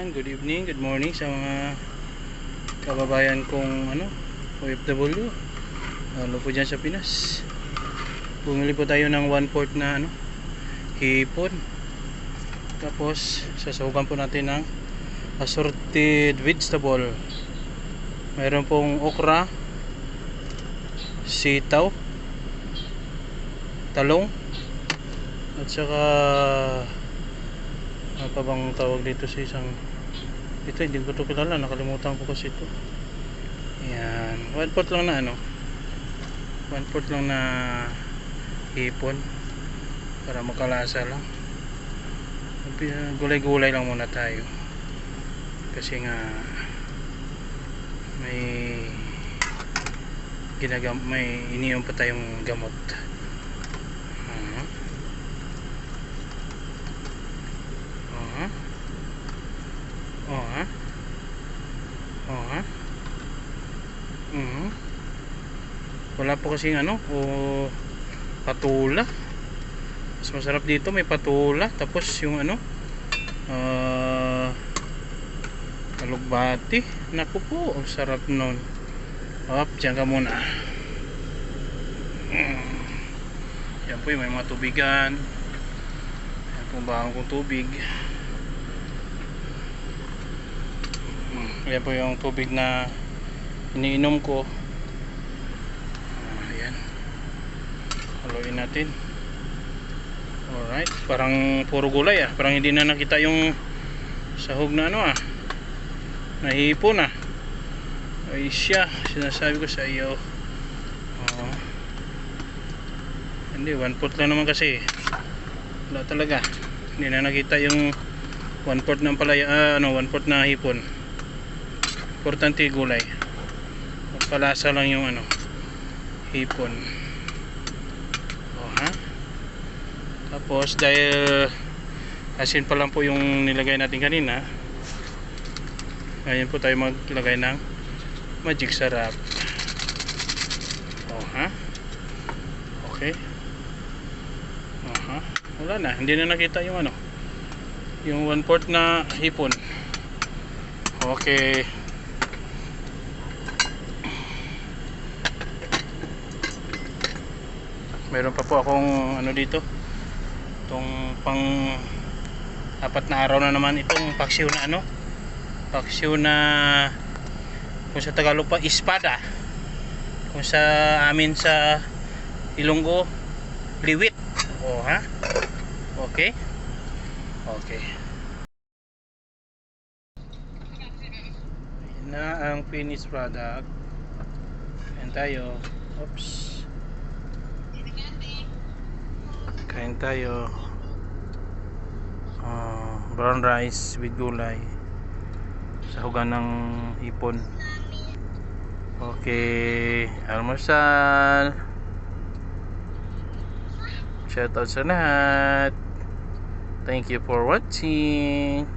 Ayan, good evening, good morning sa mga kababayan kong OFW. Lalo po dyan sa Pinas. Bumili po tayo ng 1/4 na hipon. Tapos sasahugan po natin ng assorted vegetable. Mayroon pong okra, sitaw, talong, at saka ano pa bang tawag dito sa isang ito, hindi ko ito kilala, nakalimutan ko kasi ito. Ayan, 1/4 lang na 1/4 lang na hipon para makalasa lang. Gulay-gulay lang muna tayo kasi nga may ininom pa tayong gamot. Wala po kasing patula. Mas masarap dito may patula, tapos yung alugbati. Naku po, ang sarap nun. Diyan ka muna. Yan po yung may mga tubigan. Yan po bahang kong tubig. Yan po yung tubig na iniinom ko. Ayan, haluin natin. Alright, parang puro gulay parang hindi na nakita yung sahog na nahipon ay siya, sinasabi ko sa iyo. Hindi, 1/4 lang naman kasi. Wala talaga, hindi na nakita yung 1/4 ng palaya, 1/4 na hipon. Importante gulay, palasa lang yung hipon. Tapos dahil asin pa lang po yung nilagay natin kanina, ngayon po tayo maglagay ng magic sarap. Okay. Wala na, hindi na nakita yung yung 1/4 na hipon. Okay. Meron pa po akong dito, itong pang 4 na araw na naman itong paksiw na paksiw na, kung sa Tagalog pa espada, kung sa amin sa Ilonggo liwit. Okay. Ayan na ang finished product. Ayan tayo. Oops. Kain tayo. Brown rice with gulay, sahugan ng hipon. Okay, almusal. Shoutout sa lahat. Thank you for watching.